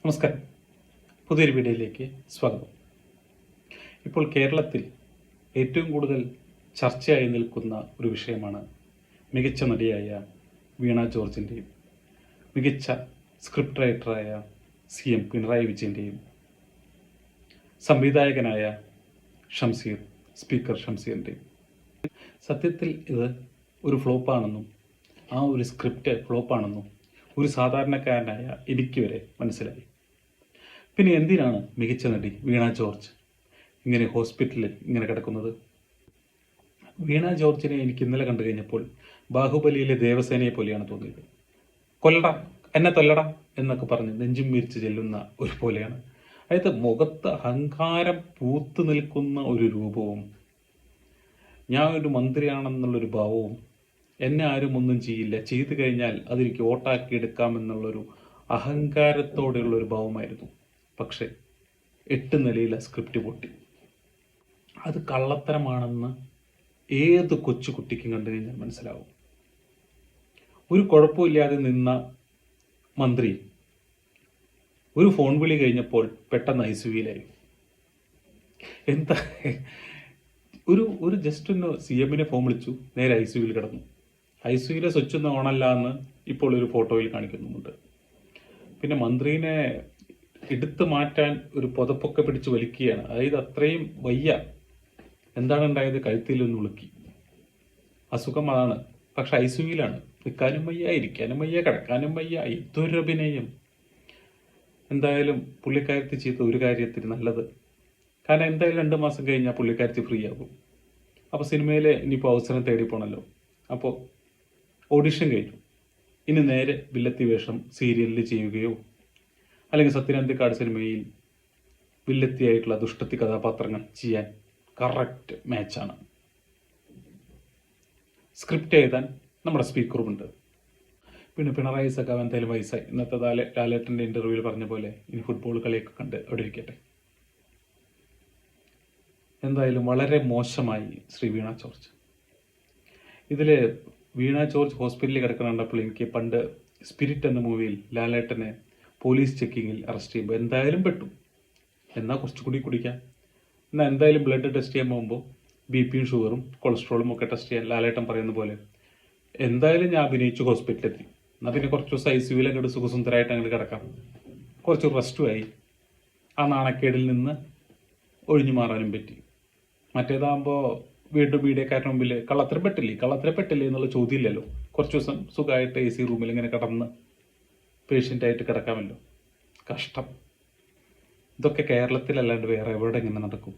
നമസ്കാരം. പുതിയൊരു വീഡിയോയിലേക്ക് സ്വാഗതം. ഇപ്പോൾ കേരളത്തിൽ ഏറ്റവും കൂടുതൽ ചർച്ചയായി നിൽക്കുന്ന ഒരു വിഷയമാണ് മികച്ച നടിയായ വീണ ജോർജിൻ്റെയും മികച്ച സ്ക്രിപ്റ്റ് റൈറ്ററായ CM പിണറായി വിജയൻ്റെയും സംവിധായകനായ സ്പീക്കർ ഷംസീറിൻ്റെയും. സത്യത്തിൽ ഇത് ഒരു ഫ്ലോപ്പാണെന്നും ആ ഒരു സ്ക്രിപ്റ്റ് ഫ്ലോപ്പാണെന്നും ഒരു സാധാരണക്കാരനായ എനിക്ക് വരെ മനസ്സിലായി. പിന്നെ എന്തിനാണ് മികച്ച നടി വീണ ജോർജ് ഇങ്ങനെ ഹോസ്പിറ്റലിൽ ഇങ്ങനെ കിടക്കുന്നത്? വീണ ജോർജിനെ എനിക്ക് ഇന്നലെ കണ്ടു കഴിഞ്ഞപ്പോൾ ബാഹുബലിയിലെ ദേവസേനയെ പോലെയാണ് തോന്നിയത്. കൊല്ലട, എന്നെ തൊല്ലട എന്നൊക്കെ പറഞ്ഞ് നെഞ്ചും വീരിച്ച് ചെല്ലുന്ന ഒരു പോലെയാണ്. അതായത് മുഖത്ത് അഹങ്കാരം പൂത്തു നിൽക്കുന്ന ഒരു രൂപവും, ഞാൻ ഒരു മന്ത്രിയാണെന്നുള്ളൊരു ഭാവവും, എന്നെ ആരും ഒന്നും ചെയ്യില്ല, ചെയ്തു കഴിഞ്ഞാൽ അതെനിക്ക് വോട്ടാക്കി എടുക്കാമെന്നുള്ളൊരു അഹങ്കാരത്തോടെയുള്ളൊരു ഭാവമായിരുന്നു. പക്ഷെ 8 നിലയിലെ സ്ക്രിപ്റ്റ് പൊട്ടി. അത് കള്ളത്തരമാണെന്ന് ഏത് കൊച്ചുകുട്ടിക്കും കണ്ടു കഴിഞ്ഞാൽ മനസ്സിലാവും. ഒരു കുഴപ്പമില്ലാതെ നിന്ന മന്ത്രി ഒരു ഫോൺ വിളി കഴിഞ്ഞപ്പോൾ പെട്ടെന്ന് ICUവിലായി. എന്താ ഒരു ജസ്റ്റ് ഒന്ന് CMനെ ഫോൺ വിളിച്ചു, നേരെ ICUവിൽ കിടന്നു. ICUവിലെ സ്വിച്ച് ഒന്നും ഓണല്ല എന്ന് ഇപ്പോൾ ഒരു ഫോട്ടോയിൽ കാണിക്കുന്നുമുണ്ട്. പിന്നെ മന്ത്രീനെ എടുത്തു മാറ്റാൻ ഒരു പുതപ്പൊക്കെ പിടിച്ച് വലിക്കുകയാണ്. അതായത് അത്രയും വയ്യ. എന്താണ് ഉണ്ടായത്? കഴുത്തിലൊന്ന് ഉളുക്കി. അസുഖം അതാണ്. പക്ഷെ ICUവിലാണ്. നിൽക്കാനും വയ്യ, ഇരിക്കാനും വയ്യ, കിടക്കാനും വയ്യ. ഇതൊരു അഭിനയം. എന്തായാലും പുള്ളിക്കാരത്തി ചെയ്ത ഒരു കാര്യത്തിന് നല്ലത്. കാരണം എന്തായാലും 2 മാസം കഴിഞ്ഞാൽ പുള്ളിക്കാരത്തി ഫ്രീ ആകും. അപ്പോൾ സിനിമയിൽ ഇനിയിപ്പോൾ അവസരം തേടി പോകണമല്ലോ. അപ്പോൾ ഓഡിഷൻ കഴിഞ്ഞു. ഇനി നേരെ വില്ലത്തി വേഷം സീരിയലിൽ ചെയ്യുകയോ അല്ലെങ്കിൽ സത്യനന്ദിക്കാട് സിനിമയിൽ വില്ലത്തിയായിട്ടുള്ള ദുഷ്ടത്തി കഥാപാത്രങ്ങൾ ചെയ്യാൻ കറക്റ്റ് മാച്ചാണ്. സ്ക്രിപ്റ്റ് എഴുതാൻ നമ്മുടെ സ്പീക്കറുമുണ്ട്. പിന്നെ പിണറായി സഖാവ് എന്തായാലും വയസ്സായി. ഇന്നത്തെ ലാലേട്ടൻ്റെ ഇൻ്റർവ്യൂവിൽ പറഞ്ഞ പോലെ ഇനി ഫുട്ബോൾ കളിയൊക്കെ കണ്ട് അവിടെ ഇരിക്കട്ടെ. എന്തായാലും വളരെ മോശമായി ശ്രീ വീണ ജോർജ്. ഇതിൽ വീണ ജോർജ് ഹോസ്പിറ്റലിൽ കിടക്കണപ്പോൾ എനിക്ക് പണ്ട് സ്പിരിറ്റ് എന്ന മൂവിയിൽ ലാലേട്ടനെ പോലീസ് ചെക്കിങ്ങിൽ അറസ്റ്റ് ചെയ്യുമ്പോൾ എന്തായാലും പെട്ടു. എന്നാൽ കുറച്ചുകൂടി കുടിക്കാം, എന്നാൽ എന്തായാലും ബ്ലഡ് ടെസ്റ്റ് ചെയ്യാൻ പോകുമ്പോൾ BPയും ഷുഗറും കൊളസ്ട്രോളും ഒക്കെ ടെസ്റ്റ് ചെയ്യാൻ ലാലേട്ടൻ പറയുന്ന പോലെ എന്തായാലും ഞാൻ അഭിനയിച്ചു ഹോസ്പിറ്റലിലെത്തി. എന്നാൽ പിന്നെ കുറച്ച് ദിവസം ICUവിൽ അങ്ങോട്ട് സുഖസുന്ദരമായിട്ട് അങ്ങോട്ട് കിടക്കാം, കുറച്ച് റെസ്റ്റുമായി, ആ നാണക്കേടിൽ നിന്ന് ഒഴിഞ്ഞു മാറാനും പറ്റി. മറ്റേതാകുമ്പോൾ വീണ്ടും മീഡിയക്കാരുടെ മുമ്പിൽ കള്ളത്തരപ്പെട്ടില്ലേ എന്നുള്ള ചോദ്യമില്ലല്ലോ. കുറച്ച് ദിവസം സുഖമായിട്ട് AC റൂമിൽ ഇങ്ങനെ കിടന്ന് പേഷ്യൻ്റായിട്ട് കിടക്കാമല്ലോ. കഷ്ടം. ഇതൊക്കെ കേരളത്തിലല്ലാണ്ട് വേറെ എവിടെ ഇങ്ങനെ നടക്കും?